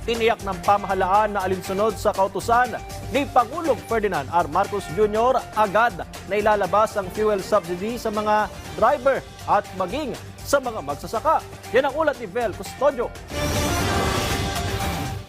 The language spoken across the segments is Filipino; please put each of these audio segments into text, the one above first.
Tiniyak ng pamahalaan na alinsunod sa kautusan ni Pangulong Ferdinand R. Marcos Jr. agad na ilalabas ang fuel subsidy sa mga driver at maging sa mga magsasaka. Yan ang ulat ni Vel Custodio.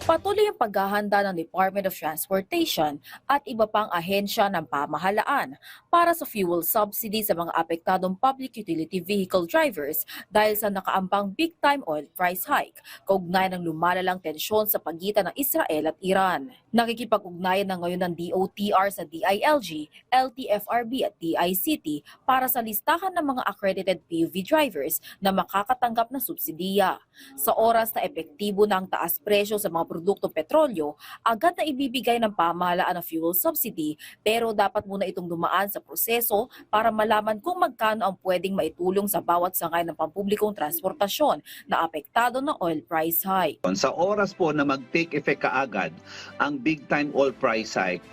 Patuloy ang paghahanda ng Department of Transportation at iba pang ahensya ng pamahalaan para sa fuel subsidy sa mga apektadong public utility vehicle drivers dahil sa nakaambang big-time oil price hike, kaugnay ng lumalalang tensyon sa pagitan ng Israel at Iran. Nakikipag-ugnayan na ngayon ng DOTR sa DILG, LTFRB at DICT para sa listahan ng mga accredited PUV drivers na makakatanggap ng subsidiya. Sa oras na epektibo na ang taas presyo sa mga produktong petrolyo, agad na ibibigay ng pamahalaan ang fuel subsidy pero dapat muna itong dumaan sa proseso para malaman kung magkano ang pwedeng maitulong sa bawat sangay ng pampublikong transportasyon na apektado ng oil price hike. Sa oras po na mag-take effect kaagad ang big time oil price hike,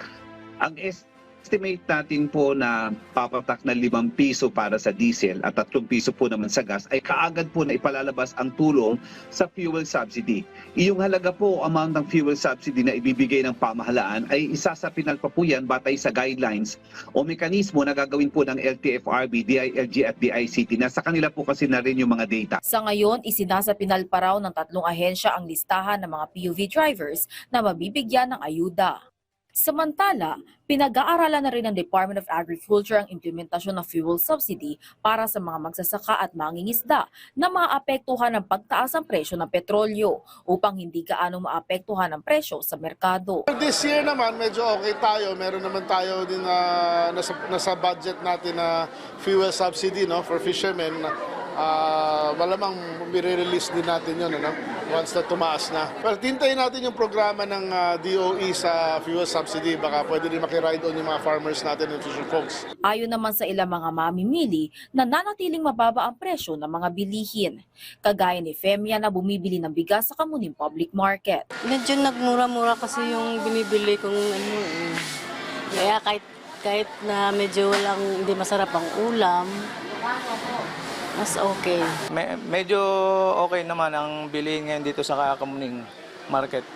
ang estimate natin po na papatak na 5 piso para sa diesel at 3 piso po naman sa gas ay kaagad po na ipalalabas ang tulong sa fuel subsidy. Iyong halaga po amount ng fuel subsidy na ibibigay ng pamahalaan ay isasapinal pa po yan batay sa guidelines o mekanismo na gagawin po ng LTFRB, DILG at DICT. Nasa kanila po kasi na rin yung mga data. Sa ngayon, isinasapinal pa raw ng 3 ahensya ang listahan ng mga PUV drivers na mabibigyan ng ayuda. Samantala, pinag-aaralan na rin ng Department of Agriculture ang implementasyon ng fuel subsidy para sa mga magsasaka at mangingisda na maapektuhan ng pagtaas ng presyo ng petrolyo upang hindi gaano maapektuhan ang presyo sa merkado. This year naman, medyo okay tayo. Meron naman tayo din nasa budget natin na fuel subsidy for fishermen. Malamang i-release din natin yun once na tumaas na. Well, tintayin natin yung programa ng DOE sa fuel subsidy. Baka pwede rin makiride on yung mga farmers natin and fisher folks. Ayon naman sa ilang mga mamimili, nananatiling mababa ang presyo ng mga bilihin. Kagaya ni Femia na bumibili ng bigas sa Kamuning Public Market. Medyo nagmura-mura kasi yung binibili kong Kaya kahit na medyo walang hindi masarap ang ulam, mas okay. Medyo okay naman ang bilihin ngayon dito sa Kamuning Market.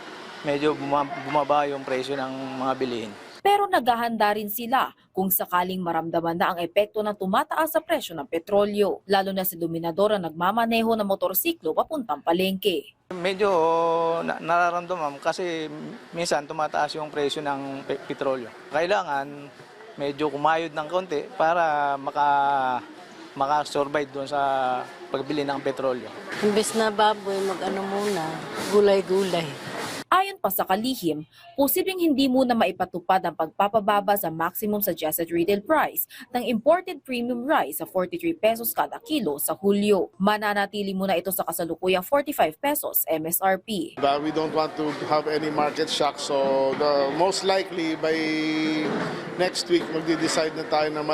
Medyo bumaba yung presyo ng mga bilihin. Pero naghahanda rin sila kung sakaling maramdaman na ang epekto ng tumataas sa presyo ng petrolyo, lalo na si Dominador ang nagmamaneho ng motorsiklo papuntang palengke. Medyo nararamdaman kasi minsan tumataas yung presyo ng petrolyo. Kailangan medyo kumayod ng konti para maka-survive doon sa pagbili ng petrolyo. Imbes na baboy, muna, gulay-gulay. Ayon pa sa kalihim, posibleng hindi muna maipatupad ang pagpapababa sa maximum suggested retail price ng imported premium rice sa 43 pesos kada kilo sa Hulyo. Mananatili muna ito sa kasalukuyang 45 pesos MSRP. We don't want to have any market shock, so most likely by next week magde-decide na tayo na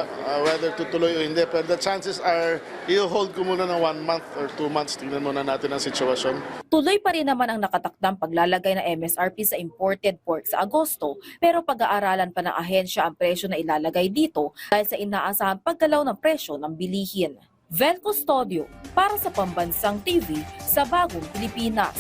whether tutuloy o hindi. Pero the chances are, i-hold ko muna ng 1 month or 2 months. Tingnan muna natin ang sitwasyon. Tuloy pa rin naman ang nakatakdang paglalagay ng MSRP sa imported pork sa Agosto, pero pag-aaralan pa ng ahensya ang presyo na ilalagay dito dahil sa inaasahang paggalaw ng presyo ng bilihin. Vel Custodio para sa Pambansang TV sa Bagong Pilipinas.